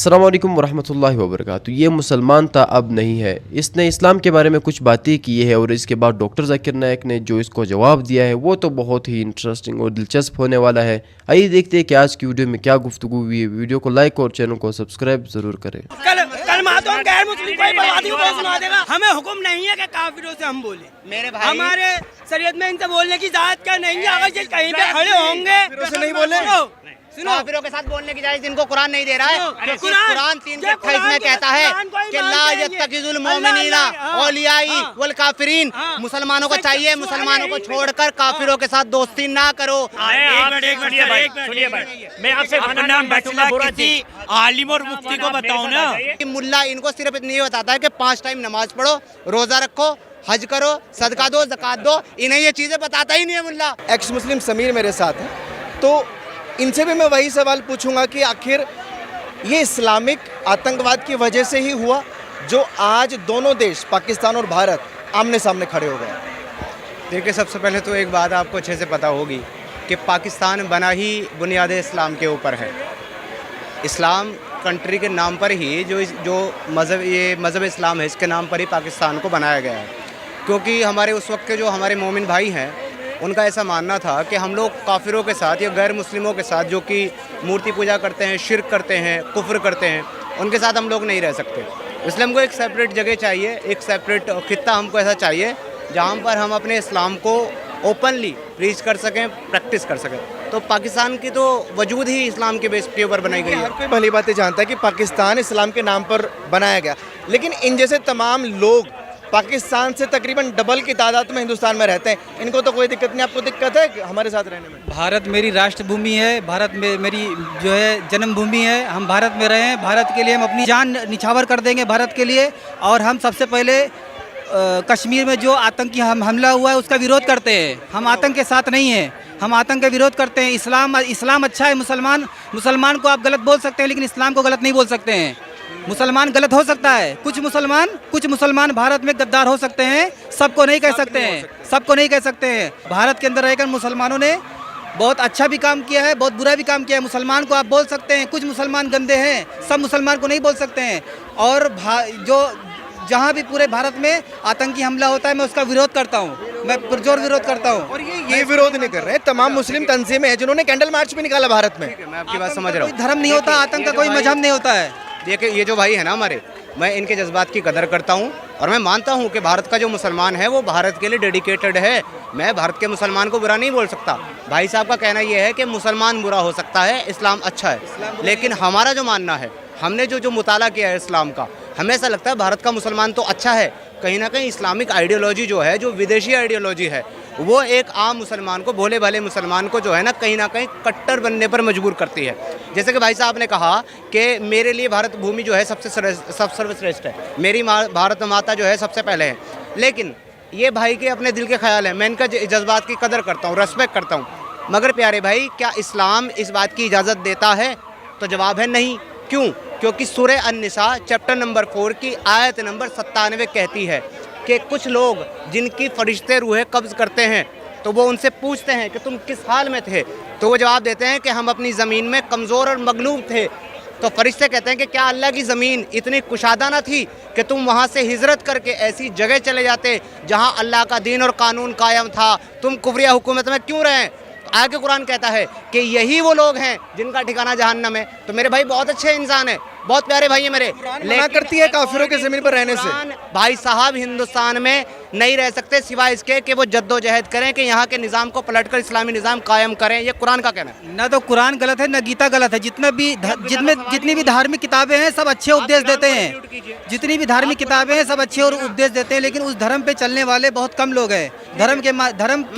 अस्सलाम वालेकुम वरहमतुल्लाहि वबरकातुहू। ये मुसलमान था अब नहीं है। इसने इस्लाम के बारे में कुछ बातें की है और इसके बाद डॉक्टर जाकिर नायक ने जो इसको जवाब दिया है वो तो बहुत ही इंटरेस्टिंग और दिलचस्प होने वाला है। आइए देखते हैं कि आज की वीडियो में क्या गुफ्तगू हुई है। वीडियो को लाइक और चैनल को सब्सक्राइब जरूर करें। कल मातम गैर मुस्लिम कोई बर्बादी को सुना देगा। हमें हुक्म नहीं है कि काफिरों से हम बोले। मेरे भाई हमारे शरीयत में इनसे बोलने की इजाजत क्या नहीं है। अगर ये कहीं पे खड़े होंगे से नहीं बोले। सुनो काफिरों के साथ बोलने की इजाजत इनको कुरान नहीं दे रहा है, क्योंकि कुरान- कुरान 3:28 में ये कहता है कुरान को ही कि ला मानते हैं ये। यत्तखिजुल अल्लाह मोमिनीना हाँ, औलियाई हाँ, वल काफिरीन। हाँ। मुसलमानों को सच- चाहिए सच- मुसलमानों को सच- छोड़कर काफिरों के साथ दोस्ती ना करो। सुनिए भाई, मैं आपसे नाम बैठूंगा बुरा किसी आलिम और मुफ्ती को बताओ ना। कि मुल्ला इनको सिर्फ इतनी बताता है कि 5 टाइम नमाज पढ़ो, रोजा रखो, हज करो, सदका दो, ज़कात दो। इन्हें ये चीजें बताता ही नहीं है मुल्ला। एक्स मुस्लिम समीर मेरे साथ है, तो इनसे भी मैं वही सवाल पूछूंगा कि आखिर ये इस्लामिक आतंकवाद की वजह से ही हुआ जो आज दोनों देश पाकिस्तान और भारत आमने सामने खड़े हो गए। देखिए, सबसे पहले तो एक बात आपको अच्छे से पता होगी कि पाकिस्तान बना ही बुनियाद इस्लाम के ऊपर है। इस्लाम कंट्री के नाम पर ही जो मज़हब इस्लाम है, इसके नाम पर ही पाकिस्तान को बनाया गया है। क्योंकि हमारे उस वक्त के जो हमारे मोमिन भाई हैं, उनका ऐसा मानना था कि हम लोग काफिरों के साथ या गैर मुस्लिमों के साथ जो कि मूर्ति पूजा करते हैं, शिर्क करते हैं, कुफ्र करते हैं, उनके साथ हम लोग नहीं रह सकते। इसलिए हमको एक सेपरेट जगह चाहिए, एक सेपरेट खित्ता हमको ऐसा चाहिए जहाँ पर हम अपने इस्लाम को ओपनली प्रीच कर सकें, प्रैक्टिस कर सकें। तो पाकिस्तान की तो वजूद ही इस्लाम के बेस के ऊपर बनाई गई है। हर कोई भली बातें जानता है कि पाकिस्तान इस्लाम के नाम पर बनाया गया, लेकिन इन जैसे तमाम लोग पाकिस्तान से तकरीबन डबल की तादाद में हिंदुस्तान में रहते हैं। इनको तो कोई दिक्कत नहीं, आपको दिक्कत है हमारे साथ रहने में? भारत मेरी राष्ट्रभूमि है, भारत में मेरी जो है जन्मभूमि है। हम भारत में रहे हैं, भारत के लिए हम अपनी जान निछावर कर देंगे भारत के लिए। और हम सबसे पहले कश्मीर में जो आतंकी हमला हुआ है उसका विरोध करते हैं। हम आतंक के साथ नहीं हैं, हम आतंक का विरोध करते हैं। इस्लाम अच्छा है। मुसलमान को आप गलत बोल सकते हैं, लेकिन इस्लाम को गलत नहीं बोल सकते हैं। मुसलमान गलत हो सकता है, कुछ मुसलमान भारत में गद्दार हो सकते हैं, सबको नहीं कह सकते हैं, सबको नहीं कह सकते हैं। भारत के अंदर रहकर मुसलमानों ने बहुत अच्छा भी काम किया है, बहुत बुरा भी काम किया है। मुसलमान को आप बोल सकते हैं, कुछ मुसलमान गंदे हैं, सब मुसलमान को नहीं बोल सकते हैं। और जो जहाँ भी पूरे भारत में आतंकी हमला होता है, मैं उसका विरोध करता हूँ, मैं पुरजोर विरोध करता हूँ। और ये विरोध नहीं कर रहे हैं, तमाम मुस्लिम तंजीमें हैं जिन्होंने कैंडल मार्च भी निकाला भारत में। मैं आपकी बात समझ रहा हूँ। कोई धर्म नहीं होता, आतंक का कोई मजहब नहीं होता है। देखिए, ये जो भाई है ना हमारे, मैं इनके जज्बात की कदर करता हूँ और मैं मानता हूँ कि भारत का जो मुसलमान है वो भारत के लिए डेडिकेटेड है। मैं भारत के मुसलमान को बुरा नहीं बोल सकता। भाई साहब का कहना ये है कि मुसलमान बुरा हो सकता है, इस्लाम अच्छा है। लेकिन हमारा जो मानना है, हमने जो मुताला किया है इस्लाम का, हमें ऐसा लगता है भारत का मुसलमान तो अच्छा है। कहीं ना कहीं इस्लामिक आइडियोलॉजी जो है, जो विदेशी आइडियोलॉजी है, वो एक आम मुसलमान को, भोले भाले मुसलमान को जो है ना कहीं कट्टर बनने पर मजबूर करती है। जैसे कि भाई साहब ने कहा कि मेरे लिए भारत भूमि जो है सबसे सर्वश्रेष्ठ है, मेरी भारत माता जो है सबसे पहले है। लेकिन ये भाई के अपने दिल के ख्याल हैं, मैं इनका जज्बात की कदर करता हूँ, रेस्पेक्ट करता हूँ। मगर प्यारे भाई, क्या इस्लाम इस बात की इजाज़त देता है? तो जवाब है नहीं। क्यों? क्योंकि सूरह अन-निसा चैप्टर नंबर 4 की आयत नंबर 97 कहती है कि कुछ लोग जिनकी फरिश्ते रूहें कब्ज़ करते हैं, तो वो उनसे पूछते हैं कि तुम किस हाल में थे, तो वो जवाब देते हैं कि हम अपनी ज़मीन में कमज़ोर और मगलूब थे। तो फरिश्ते कहते हैं कि क्या अल्लाह की ज़मीन इतनी कुशादा ना थी कि तुम वहाँ से हिजरत करके ऐसी जगह चले जाते जहाँ अल्लाह का दीन और कानून कायम था, तुम कुफरिया हुकूमत में क्यों रहें? आगे कुरान कहता है कि यही वो लोग हैं जिनका ठिकाना जहन्नम है। तो मेरे भाई बहुत अच्छे इंसान है, बहुत प्यारे भाई है मेरे। मना करती है काफिरों के ज़मीन पर रहने से। भाई साहब, हिंदुस्तान में नहीं रह सकते सिवाय इसके कि वो जद्दोजहद करें कि यहाँ के निज़ाम को पलटकर इस्लामी निज़ाम कायम करें। ये कुरान का कहना है। ना तो कुरान गलत है, ना गीता गलत है। जितनी भी धार्मिक किताबें हैं सब अच्छे उपदेश देते हैं। जितनी भी धार्मिक किताबें हैं सब अच्छे और उपदेश देते हैं, लेकिन उस धर्म पे चलने वाले बहुत कम लोग हैं। धर्म के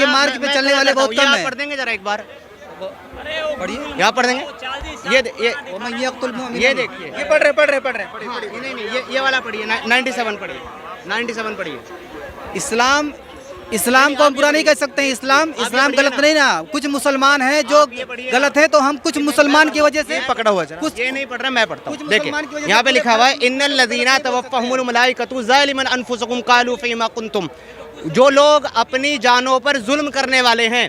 मार्ग पे चलने वाले बहुत कम हैं। पढ़ देंगे जरा एक बार, पढ़िए, यहाँ पढ़ देंगे। ये देखिए, ये पढ़ रहे। हाँ, नहीं, ये वाला पढ़िए, 97 पढ़िए, 97 पढ़िए। इस्लाम को हम बुरा नहीं कह सकते हैं। इस्लाम गलत नहीं ना। कुछ मुसलमान हैं जो गलत है, तो हम कुछ मुसलमान की वजह से पकड़ा हुआ है। कुछ ये नहीं पढ़ रहा, मैं पढ़ता हूँ। कुछ देखिए, मुसलमान की वजह से यहाँ पे लिखा हुआ है, इन्नल लज़ीना तवफ़्फ़हुमुल मलाइकतु ज़ालिमन अनफुसहुम क़ालू फ़ीमा कुंतुम। जो लोग अपनी जानों पर जुल्म करने वाले हैं,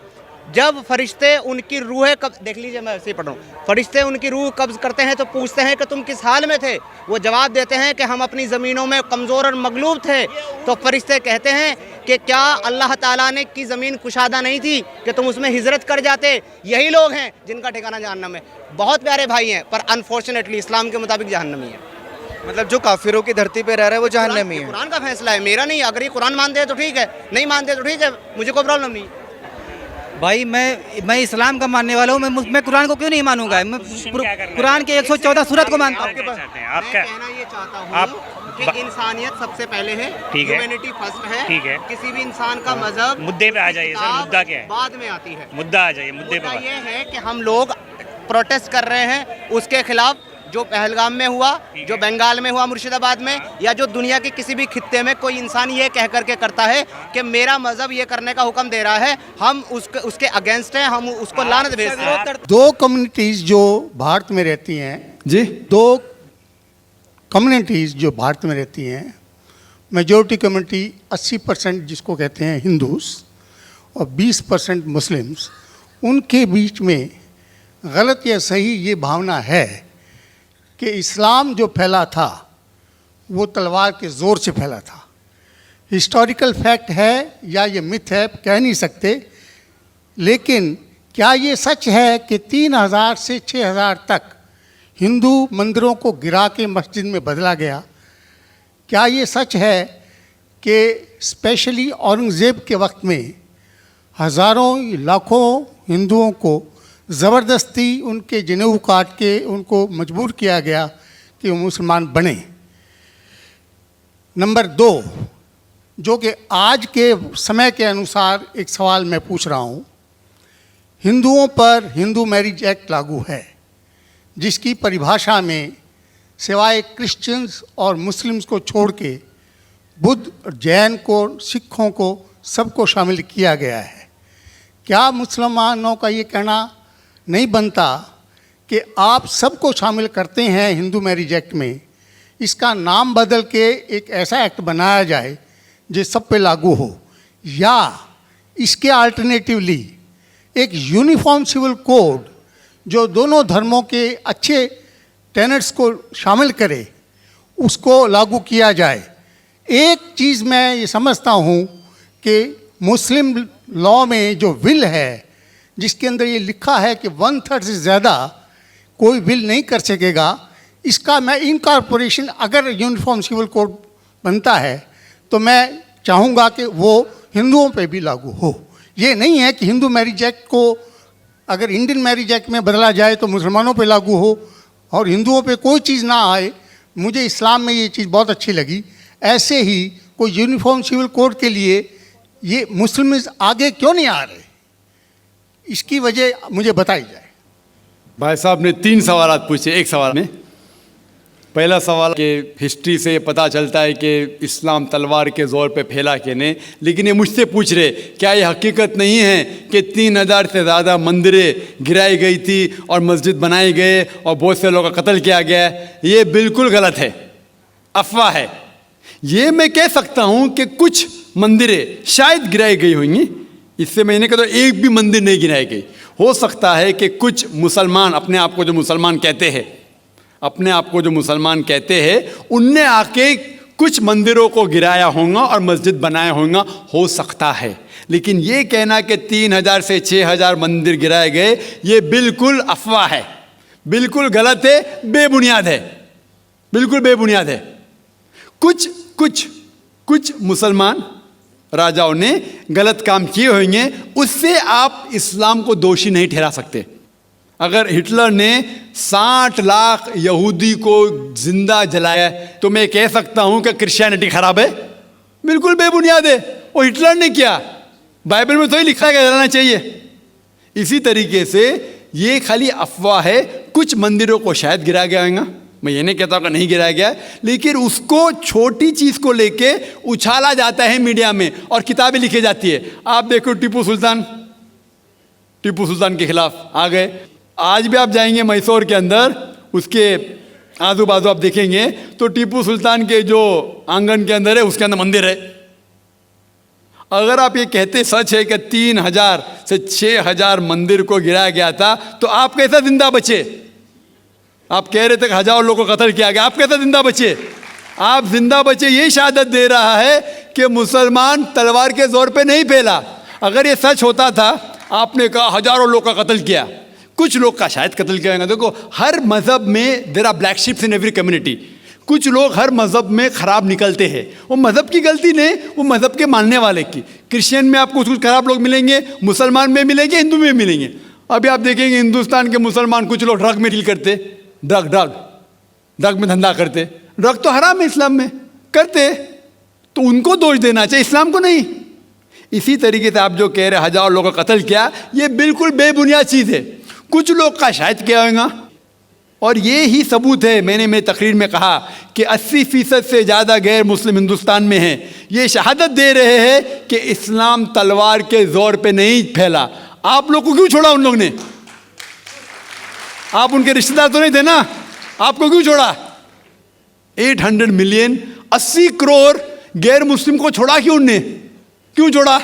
जब फरिश्ते उनकी रूहें देख लीजिए, मैं ऐसे ही पढ़ रहा हूँ, फरिश्ते उनकी रूह कब्ज़ करते हैं तो पूछते हैं कि तुम किस हाल में थे। वो जवाब देते हैं कि हम अपनी ज़मीनों में कमज़ोर और मगलूब थे। तो फरिश्ते कहते हैं कि क्या अल्लाह ताला ने की ज़मीन कुशादा नहीं थी कि तुम उसमें हिजरत कर जाते। यही लोग हैं जिनका ठिकाना जहन्नम है। बहुत प्यारे भाई हैं, पर अनफॉर्चुनेटली इस्लाम के मुताबिक जहन्नमी है। मतलब जो काफिरों की धरती पे रह रहा है वो जहन्नमी है। कुरान का फैसला है, मेरा नहीं। अगर ये कुरान मानते हैं तो ठीक है, नहीं मानते तो ठीक है, मुझे कोई प्रॉब्लम नहीं। भाई मैं इस्लाम का मानने वाला हूँ, मैं कुरान को क्यों नहीं मानूंगा? मैं कुरान के 114 सूरत को मानता हूँ। मैं कहना ये चाहता हूँ कि इंसानियत सबसे पहले है, ठीक है, ह्यूमैनिटी फर्स्ट है, ठीक है। किसी भी इंसान का मजहब, मुद्दे पे आ जाइए सर, मुद्दा क्या है? बाद में आती है। मुद्दा आ जाइए, मुद्दे मुद्दा पे। ये है कि हम लोग प्रोटेस्ट कर रहे हैं उसके खिलाफ, जो पहलगाम में हुआ, जो बंगाल में हुआ, मुर्शिदाबाद में, या जो दुनिया के किसी भी खित्ते में कोई इंसान ये कह करके करता है कि मेरा मजहब ये करने का हुक्म दे रहा है, हम उसके अगेंस्ट हैं, हम उसको लानत भेजते हैं। दो कम्युनिटीज़ जो भारत में रहती हैं जी, दो कम्युनिटीज़ जो भारत में रहती हैं, मेजॉरिटी कम्युनिटी 80% जिसको कहते हैं हिंदूस और 20% मुस्लिम्स, उनके बीच में गलत या सही ये भावना है कि इस्लाम जो फैला था वो तलवार के ज़ोर से फैला था। हिस्टोरिकल फैक्ट है या ये मिथ है कह नहीं सकते, लेकिन क्या ये सच है कि 3000 से 6000 तक हिंदू मंदिरों को गिरा के मस्जिद में बदला गया? क्या ये सच है कि स्पेशली औरंगज़ेब के वक्त में हज़ारों लाखों हिंदुओं को ज़बरदस्ती उनके जनेऊ काट के उनको मजबूर किया गया कि वो मुसलमान बने? नंबर 2, जो कि आज के समय के अनुसार एक सवाल मैं पूछ रहा हूँ, हिंदुओं पर हिंदू मैरिज एक्ट लागू है, जिसकी परिभाषा में सिवाय क्रिश्चियंस और मुस्लिम्स को छोड़ के बुद्ध, जैन को, सिखों को, सबको शामिल किया गया है। क्या मुसलमानों का ये कहना नहीं बनता कि आप सबको शामिल करते हैं हिंदू मैरिज एक्ट में, इसका नाम बदल के एक ऐसा एक्ट बनाया जाए जो सब पे लागू हो, या इसके अल्टरनेटिवली एक यूनिफॉर्म सिविल कोड जो दोनों धर्मों के अच्छे टेनेट्स को शामिल करे, उसको लागू किया जाए? एक चीज़ मैं ये समझता हूँ कि मुस्लिम लॉ में जो विल है, जिसके अंदर ये लिखा है कि 1/3 से ज़्यादा कोई विल नहीं कर सकेगा, इसका मैं इनकॉर्पोरेशन अगर यूनिफॉर्म सिविल कोड बनता है तो मैं चाहूँगा कि वो हिंदुओं पे भी लागू हो। ये नहीं है कि हिंदू मैरिज एक्ट को अगर इंडियन मैरिज एक्ट में बदला जाए तो मुसलमानों पे लागू हो और हिंदुओं पे कोई चीज़ ना आए। मुझे इस्लाम में ये चीज़ बहुत अच्छी लगी। ऐसे ही कोई यूनिफॉर्म सिविल कोड के लिए ये मुस्लिम आगे क्यों नहीं आ रहे, इसकी वजह मुझे बताई जाए। भाई साहब ने 3 सवाल पूछे एक सवाल में। पहला सवाल कि हिस्ट्री से ये पता चलता है कि इस्लाम तलवार के ज़ोर पे फैला कि नहीं, लेकिन ये मुझसे पूछ रहे क्या ये हकीकत नहीं है कि 3000 से ज़्यादा मंदिरें गिराई गई थी और मस्जिद बनाए गए और बहुत से लोगों का कत्ल किया गया है? ये बिल्कुल गलत है, अफवाह है। ये मैं कह सकता हूँ कि कुछ मंदिरें शायद गिराई गई होंगी, इससे मैंने कहा तो एक भी मंदिर नहीं गिराई गई। हो सकता है कि कुछ मुसलमान अपने आप को जो मुसलमान कहते हैं उनने आके कुछ मंदिरों को गिराया होगा और मस्जिद बनाया होगा, हो सकता है। लेकिन ये कहना कि 3000 से 6000 मंदिर गिराए गए, ये बिल्कुल अफवाह है, बिल्कुल गलत है, बेबुनियाद है, बिल्कुल बेबुनियाद है। कुछ मुसलमान राजाओं ने गलत काम किए होंगे, उससे आप इस्लाम को दोषी नहीं ठहरा सकते। अगर हिटलर ने 60 लाख यहूदी को जिंदा जलाया तो मैं कह सकता हूं कि क्रिश्चियनिटी खराब है? बिल्कुल बेबुनियाद है। वो हिटलर ने किया, बाइबल में तो ही लिखा है कि जलाना चाहिए। इसी तरीके से ये खाली अफवाह है। कुछ मंदिरों को शायद गिराया गया होगा, मैं ये नहीं कहता कि नहीं गिराया गया, लेकिन उसको छोटी चीज़ को लेके उछाला जाता है मीडिया में और किताबें लिखी जाती है। आप देखो टीपू सुल्तान के खिलाफ आ गए। आज भी आप जाएंगे मैसूर के अंदर, उसके आजू बाजू आप देखेंगे तो टीपू सुल्तान के जो आंगन के अंदर है उसके अंदर मंदिर है। अगर आप ये कहते सच है कि 3000 से 6000 मंदिर को गिराया गया था, तो आप कैसा जिंदा बचे? आप कह रहे थे कि हजारों लोगों को कत्ल किया गया, आप कैसा जिंदा बचे? आप जिंदा बचे ये शहादत दे रहा है कि मुसलमान तलवार के जोर पे नहीं फैला। अगर ये सच होता था, आपने कहा हजारों लोग का कत्ल किया, कुछ लोग का शायद कत्ल किया गया। देखो, हर मजहब में there are black ships in every community. कुछ लोग हर मजहब में खराब निकलते हैं, वो मजहब की गलती नहीं, वो मजहब के मानने वाले की। क्रिश्चियन में आपको कुछ खराब लोग मिलेंगे, मुसलमान में मिलेंगे, हिंदू में मिलेंगे। अभी आप देखेंगे हिंदुस्तान के मुसलमान कुछ लोग ड्रग में डील करते, ड्रग में धंधा करते। ड्रग तो हराम है इस्लाम में, करते, तो उनको दोष देना चाहिए, इस्लाम को नहीं। इसी तरीके से आप जो कह रहे हजारों लोगों का कत्ल किया, ये बिल्कुल बेबुनियाद चीज़ है। कुछ लोग का शायद किया होगा, और ये ही सबूत है। मैंने मेरी तकरीर में कहा कि 80% से ज़्यादा गैर मुस्लिम हिंदुस्तान में हैं। ये शहादत दे रहे हैं कि इस्लाम तलवार के जोर पे नहीं फैला। आप लोग को क्यों छोड़ा उन लोग ने? आप उनके रिश्तेदार तो नहीं थे ना, आपको क्यों छोड़ा? 800 मिलियन 80 करोड़ गैर मुस्लिम को छोड़ा क्यों उनने? क्यों छोड़ा?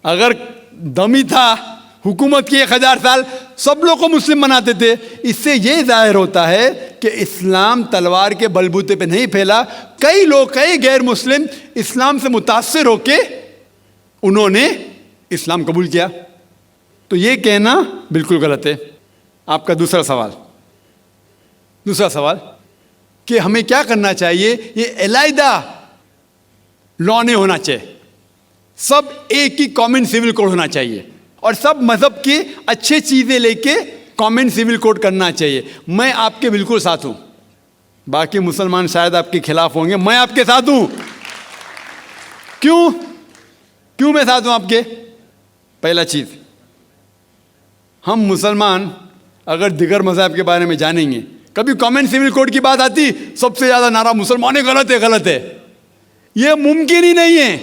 अगर दमी था हुकूमत की 1000 साल, सब लोग को मुस्लिम बनाते थे। इससे ये जाहिर होता है कि इस्लाम तलवार के बलबूते पे नहीं फैला। कई लोग, कई गैर मुस्लिम इस्लाम से मुतासिर होके उन्होंने इस्लाम कबूल किया। तो ये कहना बिल्कुल गलत है। आपका दूसरा सवाल कि हमें क्या करना चाहिए? ये अलहदा लॉ नहीं होना चाहिए, सब एक ही कॉमन सिविल कोड होना चाहिए, और सब मजहब की अच्छी चीज़ें लेके कॉमन सिविल कोड करना चाहिए। मैं आपके बिल्कुल साथ हूँ। बाकी मुसलमान शायद आपके खिलाफ होंगे, मैं आपके साथ हूँ। क्यों मैं साथ हूँ आपके? पहला चीज़, हम मुसलमान अगर दिगर मज़हब के बारे में जानेंगे, कभी कॉमन सिविल कोड की बात आती, सबसे ज़्यादा नारा मुसलमान गलत है। ये मुमकिन ही नहीं है,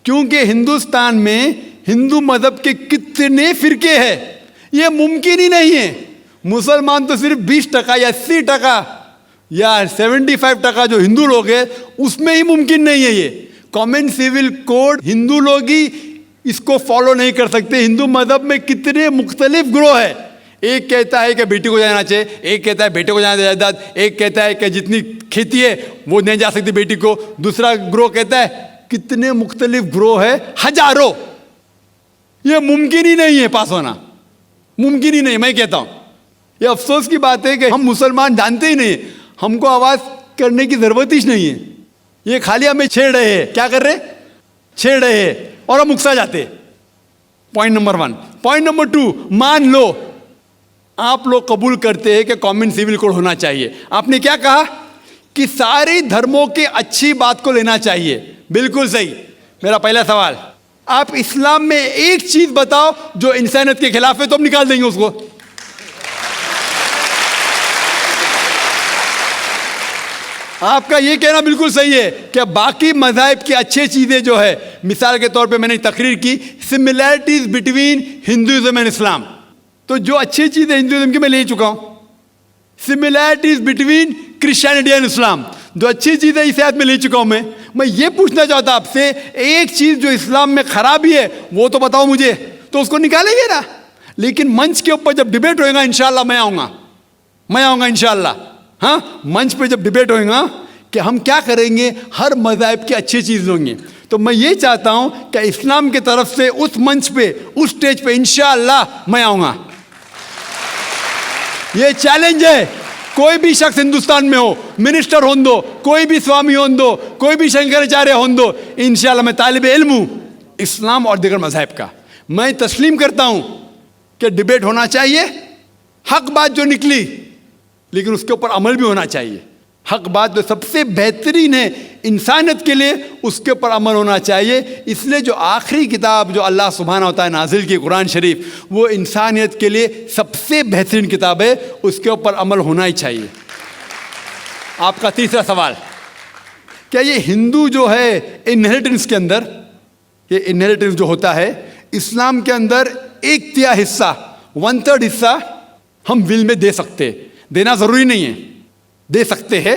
क्योंकि हिंदुस्तान में हिंदू मजहब के कितने फिरके हैं, ये मुमकिन ही नहीं है। मुसलमान तो सिर्फ 20% या 80% या 75% जो हिंदू लोग हैं, उसमें ही मुमकिन नहीं है ये कॉमन सिविल कोड। हिंदू लोग ही इसको फॉलो नहीं कर सकते। हिंदू मजहब में कितने मुख्तलिफ ग्रोह है। एक कहता है कि बेटी को जाना चाहिए, एक कहता है बेटे को जाना जायदाद, एक कहता है कि जितनी खेती है वो नहीं जा सकती बेटी को, दूसरा ग्रोह कहता है। कितने मुख्तलिफ ग्रोह है, हजारों। ये मुमकिन ही नहीं है पास होना, मुमकिन ही नहीं। मैं कहता हूं ये अफसोस की बात है कि हम मुसलमान जानते ही नहीं, हमको आवाज करने की जरूरत ही नहीं है। ये खाली हमें छेड़ रहे हैं। क्या कर रहे? छेड़ रहे हैं, और हम उकसा जाते। Point number 1। पॉइंट नंबर 2, मान लो आप लोग कबूल करते हैं कि कॉमन सिविल कोड होना चाहिए। आपने क्या कहा कि सारे धर्मों के अच्छी बात को लेना चाहिए। बिल्कुल सही। मेरा पहला सवाल, आप इस्लाम में एक चीज बताओ जो इंसानियत के खिलाफ है, तो हम निकाल देंगे उसको। आपका ये कहना बिल्कुल सही है कि बाकी मज़ाहिब की अच्छी चीजें जो है, मिसाल के तौर पे मैंने तकरीर की similarities between Hinduism and Islam, तो जो अच्छी चीजें हिंदुइज्म की मैं ले चुका हूं। Similarities between Christianity and Islam, जो अच्छी चीज़ है इस आयत में ले चुका हूं मैं ये पूछना चाहता आपसे, एक चीज़ जो इस्लाम में खराबी है वो तो बताओ मुझे, तो उसको निकालेंगे ना। लेकिन मंच के ऊपर जब डिबेट होएगा इंशाल्लाह मैं आऊँगा इंशाल्लाह। हाँ, मंच पे जब डिबेट होएगा कि हम क्या करेंगे, हर मज़ाहिब की अच्छी चीज़ लेंगे, तो मैं ये चाहता हूँ कि इस्लाम की तरफ से उस मंच पे, उस स्टेज पे इंशाल्लाह मैं आऊँगा। ये चैलेंज है। कोई भी शख्स हिंदुस्तान में हो, मिनिस्टर हों दो, कोई भी स्वामी हों दो, कोई भी शंकराचार्य हों दो, इंशाल्लाह मैं तालिब इल्म हूँ इस्लाम और दीगर मज़ाहिब का। मैं तस्लीम करता हूँ कि डिबेट होना चाहिए, हक बात जो निकली, लेकिन उसके ऊपर अमल भी होना चाहिए। हक बात जो सबसे बेहतरीन है इंसानियत के लिए, उसके ऊपर अमल होना चाहिए। इसलिए जो आखिरी किताब जो अल्लाह सुब्हानहू व तआला नाजिल की कुरान शरीफ, वो इंसानियत के लिए सबसे बेहतरीन किताब है, उसके ऊपर अमल होना ही चाहिए। आपका तीसरा सवाल, क्या ये हिंदू जो है इनहेरिटेंस के अंदर, ये इनहेरिटेंस जो होता है इस्लाम के अंदर 1/3 हिस्सा, 1/3 हिस्सा हम विल में दे सकते, देना ज़रूरी नहीं है, दे सकते हैं,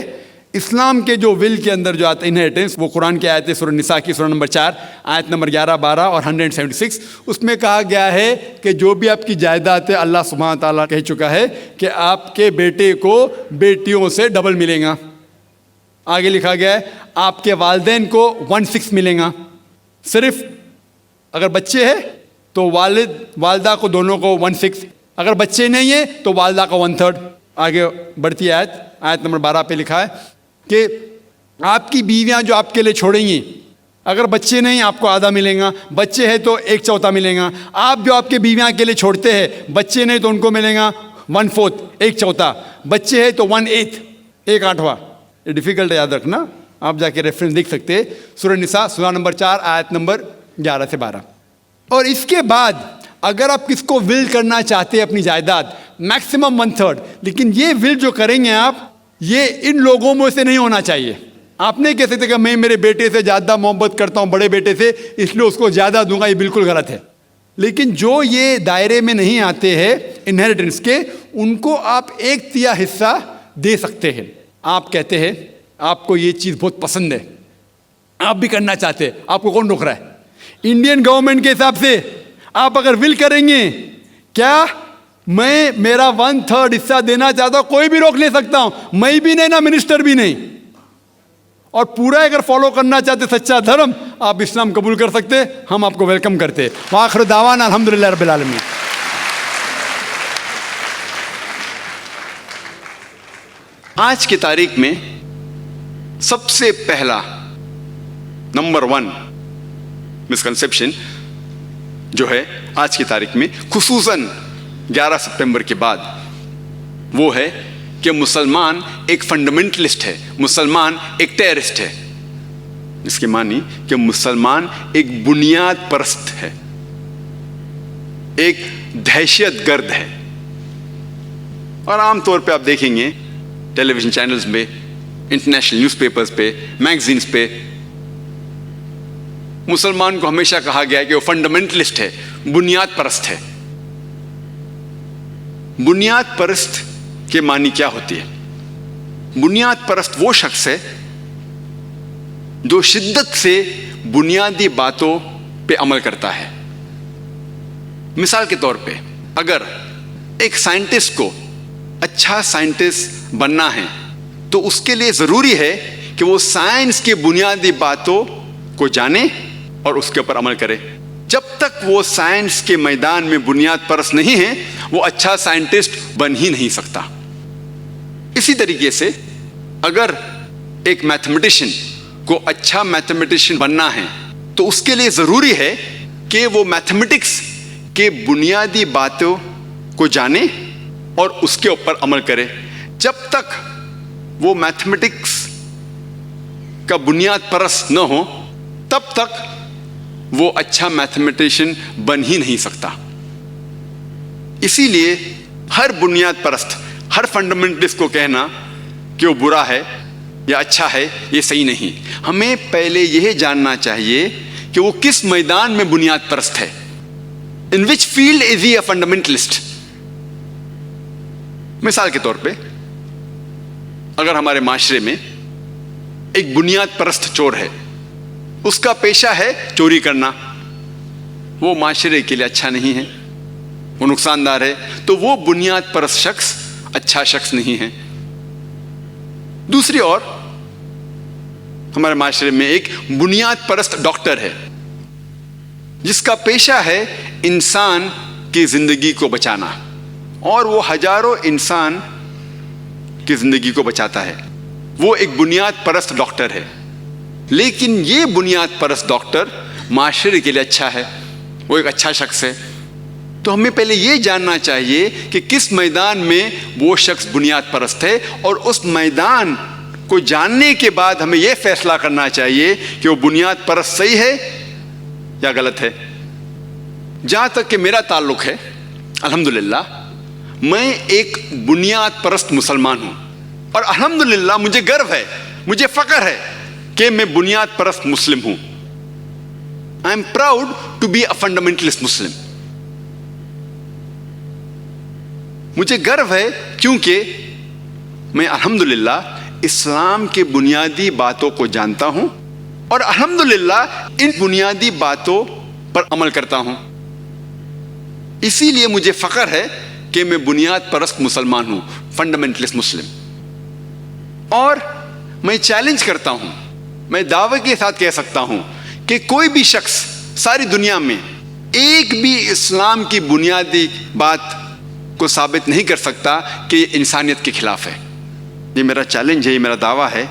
इस्लाम के जो विल के अंदर जो आता है इनहेरिटेंस, वो कुरान की आयत है सूरह निसा की सूरह नंबर 4 आयत नंबर 11, 12 और 176, उसमें कहा गया है कि जो भी आपकी जायदाद है अल्लाह सुब्हान ताला कह चुका है कि आपके बेटे को बेटियों से डबल मिलेगा। आगे लिखा गया है आपके वालिदैन को 1/6 मिलेगा। सिर्फ अगर बच्चे हैं तो वालिद वालदा को दोनों को 1/6, अगर बच्चे नहीं है तो वालदा का 1/3। आगे बढ़ती आयत नंबर 12 पे लिखा है कि आपकी बीवियां जो आपके लिए छोड़ेंगी, अगर बच्चे नहीं आपको आधा मिलेगा, बच्चे हैं तो 1/4 मिलेगा। आप जो आपके बीवियां के लिए छोड़ते हैं, बच्चे नहीं तो उनको मिलेगा 1/4, 1/4, बच्चे हैं तो 1/8, 1/8। ये डिफिकल्ट है याद रखना, आप जाके रेफरेंस देख सकते हैं सूरह निसा सूरह नंबर 4 आयत नंबर 11 से 12। और इसके बाद अगर आप किसको विल करना चाहते हैं अपनी जायदाद, मैक्सिमम 1/3, लेकिन ये विल जो करेंगे आप, ये इन लोगों में से नहीं होना चाहिए। आप नहीं कह सकते कि मैं मेरे बेटे से ज़्यादा मोहब्बत करता हूँ बड़े बेटे से, इसलिए उसको ज़्यादा दूंगा, ये बिल्कुल गलत है। लेकिन जो ये दायरे में नहीं आते हैं इनहेरिटेंस के, उनको आप 1/3 हिस्सा दे सकते हैं। आप कहते हैं आपको ये चीज़ बहुत पसंद है, आप भी करना चाहते हैं, आपको कौन रोक रहा है? इंडियन गवर्नमेंट के हिसाब से आप अगर विल करेंगे, क्या मैं मेरा 1/3 हिस्सा देना चाहता हूं, कोई भी रोक नहीं सकता हूं, मैं भी नहीं ना मिनिस्टर भी नहीं। और पूरा अगर फॉलो करना चाहते सच्चा धर्म, आप इस्लाम कबूल कर सकते, हम आपको वेलकम करते। आखिर दावाना अल्हम्दुलिल्लाह रब्बिल आलमीन। आज की तारीख में सबसे पहला नंबर 1 मिसकंसेप्शन जो है आज की तारीख में, खुसूसन 11 सितंबर के बाद, वो है कि मुसलमान एक फंडामेंटलिस्ट है, मुसलमान एक टेररिस्ट है। इसके मानी कि मुसलमान एक बुनियाद परस्त है, एक दहशतगर्द है। और आमतौर पे आप देखेंगे टेलीविजन चैनल्स में, इंटरनेशनल न्यूज़पेपर्स पे, मैगजीन्स पे, मुसलमान को हमेशा कहा गया है कि वो फंडामेंटलिस्ट है, बुनियाद परस्त है। बुनियाद परस्त के मानी क्या होती है? बुनियाद परस्त वो शख्स है जो शिद्दत से बुनियादी बातों पे अमल करता है। मिसाल के तौर पे, अगर एक साइंटिस्ट को अच्छा साइंटिस्ट बनना है तो उसके लिए जरूरी है कि वो साइंस की बुनियादी बातों को जाने और उसके ऊपर अमल करे। जब तक वो साइंस के मैदान में बुनियाद परस्त नहीं है, वो अच्छा साइंटिस्ट बन ही नहीं सकता। इसी तरीके से अगर एक मैथमेटिशियन को अच्छा मैथमेटिशियन बनना है तो उसके लिए जरूरी है कि वो मैथमेटिक्स के बुनियादी बातों को जाने और उसके ऊपर अमल करे। जब तक वो मैथमेटिक्स का बुनियाद परस्त न हो, तब तक वो अच्छा मैथमेटिशियन बन ही नहीं सकता। इसीलिए हर बुनियाद परस्त, हर फंडामेंटलिस्ट को कहना कि वो बुरा है या अच्छा है, ये सही नहीं। हमें पहले यह जानना चाहिए कि वो किस मैदान में बुनियाद परस्त है। In which field is he a fundamentalist? मिसाल के तौर पे, अगर हमारे माशरे में एक बुनियाद परस्त चोर है, उसका पेशा है चोरी करना, वो माशरे के लिए अच्छा नहीं है, वो नुकसानदार है, तो वो बुनियाद परस्त शख्स अच्छा शख्स नहीं है। दूसरी ओर हमारे माशरे में एक बुनियाद परस्त डॉक्टर है जिसका पेशा है इंसान की जिंदगी को बचाना, और वो हजारों इंसान की जिंदगी को बचाता है। वो एक बुनियाद परस्त डॉक्टर है, लेकिन ये बुनियाद परस्त डॉक्टर माशरे के लिए अच्छा है, वो एक अच्छा शख्स है। तो हमें पहले ये जानना चाहिए कि किस मैदान में वो शख्स बुनियाद परस्त है, और उस मैदान को जानने के बाद हमें यह फैसला करना चाहिए कि वो बुनियाद परस्त सही है या गलत है। जहां तक कि मेरा ताल्लुक है, अल्हम्दुलिल्लाह मैं एक बुनियाद परस्त मुसलमान हूं, और अल्हम्दुलिल्लाह मुझे गर्व है, मुझे फख्र है कि मैं बुनियाद परस्त मुस्लिम हूं। I am proud to be a fundamentalist Muslim. मुझे गर्व है क्योंकि मैं अल्हम्दुलिल्लाह इस्लाम के बुनियादी बातों को जानता हूं और अल्हम्दुलिल्लाह इन बुनियादी बातों पर अमल करता हूं। इसीलिए मुझे फख्र है कि मैं बुनियाद परस्त मुसलमान हूं, फंडामेंटलिस्ट मुस्लिम। और मैं चैलेंज करता हूं, मैं दावे के साथ कह सकता हूं कि कोई भी शख्स सारी दुनिया में एक भी इस्लाम की बुनियादी बात को साबित नहीं कर सकता कि ये इंसानियत के खिलाफ है। ये मेरा चैलेंज है, ये मेरा दावा है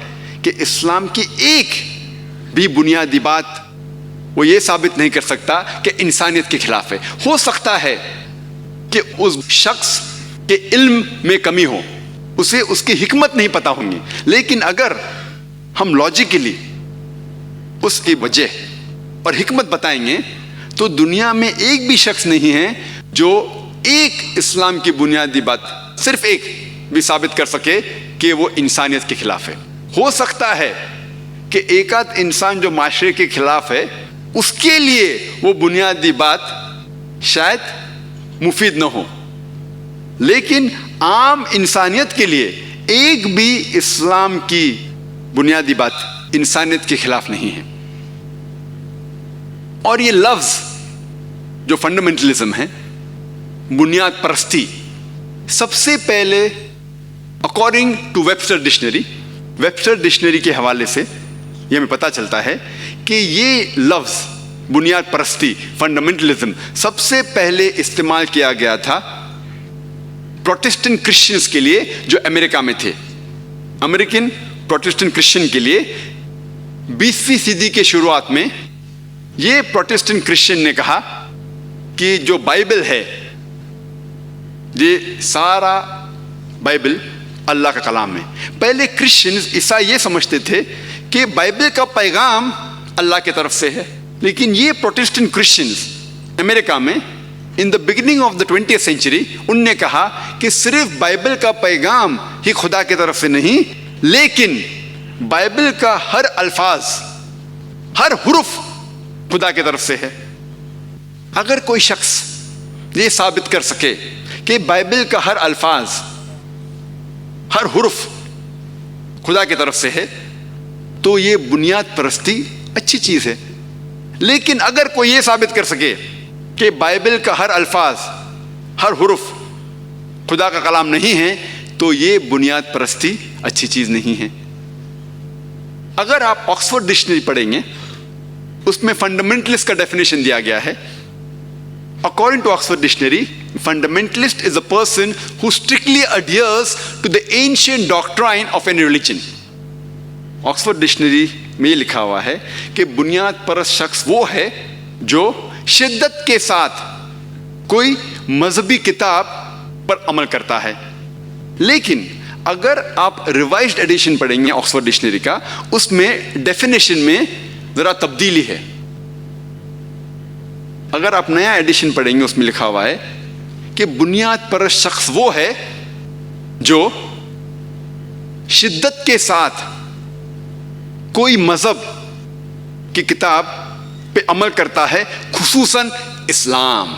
कि इस्लाम की एक भी बुनियादी बात वो ये साबित नहीं कर सकता कि इंसानियत के खिलाफ है। हो सकता है कि उस शख्स के इल्म में कमी हो, उसे उसकी हिकमत नहीं पता होंगी, लेकिन अगर हम लॉजिकली उसकी वजह और हिकमत बताएंगे तो दुनिया में एक भी शख्स नहीं है जो एक इस्लाम की बुनियादी बात, सिर्फ एक भी साबित कर सके कि वो इंसानियत के खिलाफ है। हो सकता है कि एक आध इंसान जो माशरे के खिलाफ है उसके लिए वो बुनियादी बात शायद मुफीद न हो, लेकिन आम इंसानियत के लिए एक भी इस्लाम की बुनियादी बात इंसानियत के खिलाफ नहीं है। और ये लफ्ज जो फंडामेंटलिज्म है, बुनियाद परस्ती, सबसे पहले अकॉर्डिंग टू वेबस्टर डिक्शनरी के हवाले से ये हमें पता चलता है कि ये लफ्ज बुनियाद परस्ती, फंडामेंटलिज्म, सबसे पहले इस्तेमाल किया गया था प्रोटेस्टेंट क्रिश्चियंस के लिए जो अमेरिका में थे। अमेरिकन प्रोटेस्टेंट क्रिश्चियन के लिए 20वीं सदी के शुरुआत में ये प्रोटेस्टेंट क्रिश्चियन ने कहा कि जो बाइबल है, ये सारा बाइबल अल्लाह का कलाम है। पहले क्रिश्चियंस ईसाई ये समझते थे कि बाइबल का पैगाम अल्लाह की तरफ से है, लेकिन ये प्रोटेस्टेंट क्रिश्चियंस अमेरिका में in the beginning of the 20th century उनने कहा कि सिर्फ बाइबल का पैगाम ही खुदा की तरफ से नहीं, लेकिन बाइबल का हर अल्फाज, हर हुर्फ खुदा की तरफ से है। अगर कोई शख्स ये साबित कर सके कि बाइबल का हर अल्फाज, हर हुर्फ खुदा की तरफ से है, तो ये बुनियाद परस्ती अच्छी चीज है। लेकिन अगर कोई ये साबित कर सके कि बाइबल का हर अल्फाज, हर हुर्फ खुदा का कलाम नहीं है, तो ये बुनियाद परस्ती अच्छी चीज नहीं है। अगर आप ऑक्सफोर्ड डिक्शनरी पढ़ेंगे, उसमें फंडामेंटलिस्ट का डेफिनेशन दिया गया है। According to Oxford dictionary, fundamentalist is a person who strictly adheres to the ancient doctrine of an religion. Oxford dictionary में ये लिखा हुआ है कि बुनियाद परस्त शख्स वो है जो शिद्दत के साथ कोई मजहबी किताब पर अमल करता है। लेकिन अगर आप रिवाइज्ड एडिशन पढ़ेंगे ऑक्सफोर्ड डिक्शनरी का, उसमें डेफिनेशन में जरा तब्दीली है। अगर आप नया एडिशन पढ़ेंगे, उसमें लिखा हुआ है कि बुनियाद परस्त शख्स वो है जो शिद्दत के साथ कोई मजहब की किताब पे अमल करता है, खुसूसन इस्लाम।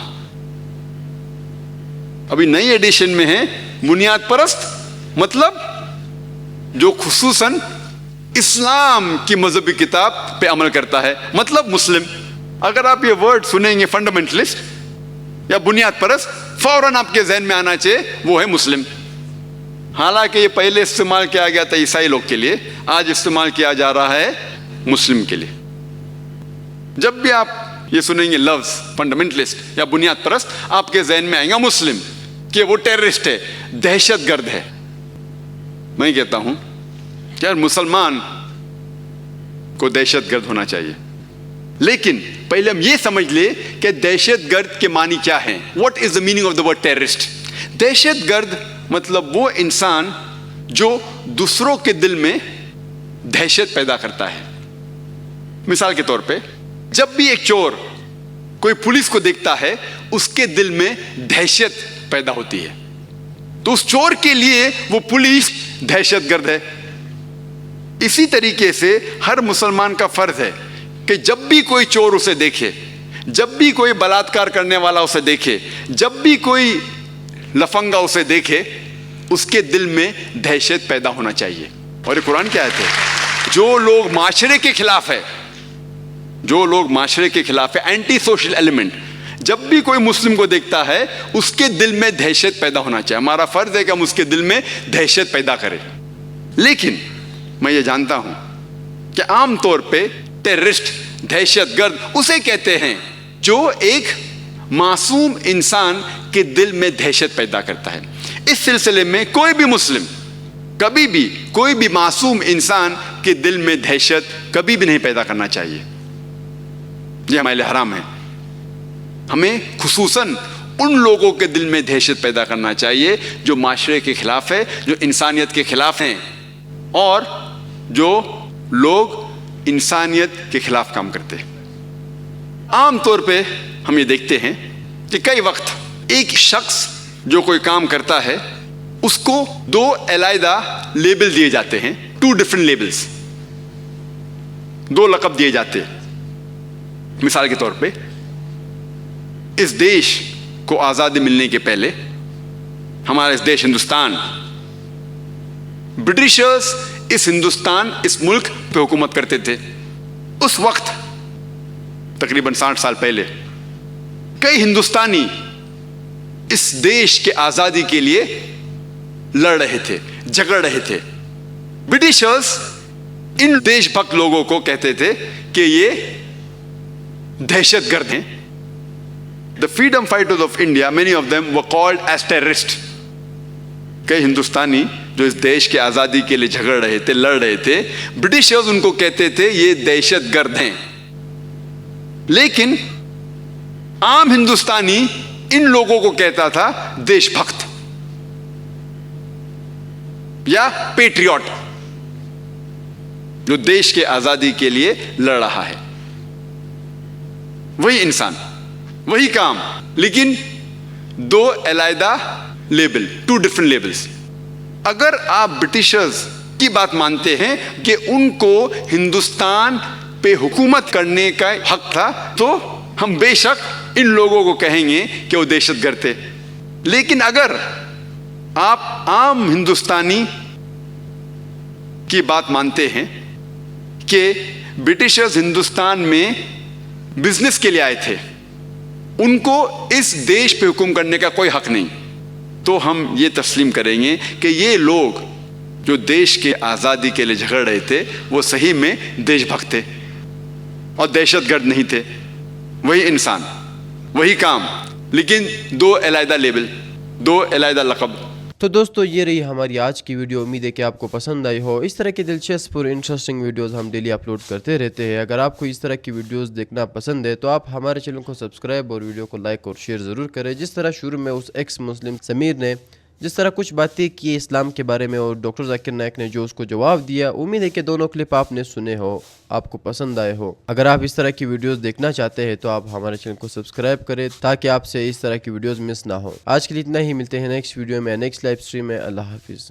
अभी नई एडिशन में है बुनियाद परस्त मतलब जो खुसूसन इस्लाम की मजहबी किताब पे अमल करता है, मतलब मुस्लिम। अगर आप ये वर्ड सुनेंगे फंडामेंटलिस्ट या बुनियाद परस्त, फौरन आपके जहन में आना चाहिए वो है मुस्लिम। हालांकि ये पहले इस्तेमाल किया गया था ईसाई लोग के लिए, आज इस्तेमाल किया जा रहा है मुस्लिम के लिए। जब भी आप ये सुनेंगे लफ्ज फंडामेंटलिस्ट या बुनियाद परस्त, आपके जहन में आएगा मुस्लिम, कि वो टेररिस्ट है, दहशतगर्द है। मैं कहता हूं कि यार मुसलमान को दहशतगर्द होना चाहिए, लेकिन पहले हम ये समझ ले कि दहशतगर्द के मानी क्या है। What is the meaning of the word terrorist? दहशतगर्द मतलब वो इंसान जो दूसरों के दिल में दहशत पैदा करता है। मिसाल के तौर पे, जब भी एक चोर कोई पुलिस को देखता है, उसके दिल में दहशत पैदा होती है, तो उस चोर के लिए वो पुलिस दहशतगर्द है। इसी तरीके से हर मुसलमान का फर्ज है कि जब भी कोई चोर उसे देखे, जब भी कोई बलात्कार करने वाला उसे देखे, जब भी कोई लफंगा उसे देखे, उसके दिल में दहशत पैदा होना चाहिए। और ये कुरान की आयत है। जो लोग माशरे के खिलाफ है, जो लोग माशरे के खिलाफ है, एंटी सोशल एलिमेंट, जब भी कोई मुस्लिम को देखता है उसके दिल में दहशत पैदा होना चाहिए। हमारा फर्ज है कि हम उसके दिल में दहशत पैदा करें। लेकिन मैं ये जानता हूं कि आम तौर पे टेररिस्ट, दहशतगर्द उसे कहते हैं जो एक मासूम इंसान के दिल में दहशत पैदा करता है। इस सिलसिले में कोई भी मुस्लिम कभी भी कोई भी मासूम इंसान के दिल में दहशत कभी भी नहीं पैदा करना चाहिए। ये हमारे लिए हराम है। हमें खुसूसन उन लोगों के दिल में दहशत पैदा करना चाहिए जो माशरे के खिलाफ है, जो इंसानियत के खिलाफ हैं, और जो लोग इंसानियत के खिलाफ काम करते हैं। आम तौर पे हम ये देखते हैं कि कई वक्त एक शख्स जो कोई काम करता है उसको दो अलग लेबल दिए जाते हैं, 2 डिफरेंट लेबल्स, 2 लक़ब दिए जाते हैं। मिसाल के तौर पे इस देश को आज़ादी मिलने के पहले हमारा इस देश हिंदुस्तान, ब्रिटिशर्स इस हिंदुस्तान, इस मुल्क पे हुकूमत करते थे। उस वक्त तकरीबन 60 साल पहले कई हिंदुस्तानी इस देश के आज़ादी के लिए लड़ रहे थे, झगड़ रहे थे। ब्रिटिशर्स इन देशभक्त लोगों को कहते थे कि ये दहशतगर्द हैं। The freedom fighters of India, many of them were called as terrorists. कई हिंदुस्तानी जो इस देश के आज़ादी के लिए झगड़ रहे थे, लड़ रहे थे, ब्रिटिशर्स उनको कहते थे ये दहशतगर्द हैं। लेकिन आम हिंदुस्तानी इन लोगों को कहता था देशभक्त या पेट्रियट, जो देश के आज़ादी के लिए लड़ रहा है। वही इंसान, वही काम, लेकिन 2 अलग लेबल, 2 डिफरेंट लेबल्स। अगर आप ब्रिटिशर्स की बात मानते हैं कि उनको हिंदुस्तान पे हुकूमत करने का हक था, तो हम बेशक इन लोगों को कहेंगे कि वो दहशतगर्द थे। लेकिन अगर आप आम हिंदुस्तानी की बात मानते हैं कि ब्रिटिशर्स हिंदुस्तान में बिजनेस के लिए आए थे, उनको इस देश पे हुक्म करने का कोई हक नहीं, तो हम ये तस्लीम करेंगे कि ये लोग जो देश के आज़ादी के लिए झगड़ रहे थे वो सही में देशभक्त थे और दहशतगर्द नहीं थे। वही इंसान, वही काम, लेकिन 2 अलग लेबल, 2 अलग लक़ब। तो दोस्तों ये रही हमारी आज की वीडियो। उम्मीद है कि आपको पसंद आई हो। इस तरह की दिलचस्प और इंटरेस्टिंग वीडियोस हम डेली अपलोड करते रहते हैं। अगर आपको इस तरह की वीडियोस देखना पसंद है तो आप हमारे चैनल को सब्सक्राइब और वीडियो को लाइक और शेयर ज़रूर करें। जिस तरह शुरू में उस एक्स मुस्लिम समीर ने जिस तरह कुछ बातें की इस्लाम के बारे में और डॉक्टर जाकिर नायक ने जो उसको जवाब दिया, उम्मीद है कि दोनों क्लिप आपने सुने हो, आपको पसंद आए हो। अगर आप इस तरह की वीडियोस देखना चाहते हैं तो आप हमारे चैनल को सब्सक्राइब करें ताकि आपसे इस तरह की वीडियोस मिस ना हो। आज के लिए इतना ही, मिलते हैं नेक्स्ट वीडियो में, नेक्स्ट लाइव स्ट्रीम में। अल्लाह हाफिज़।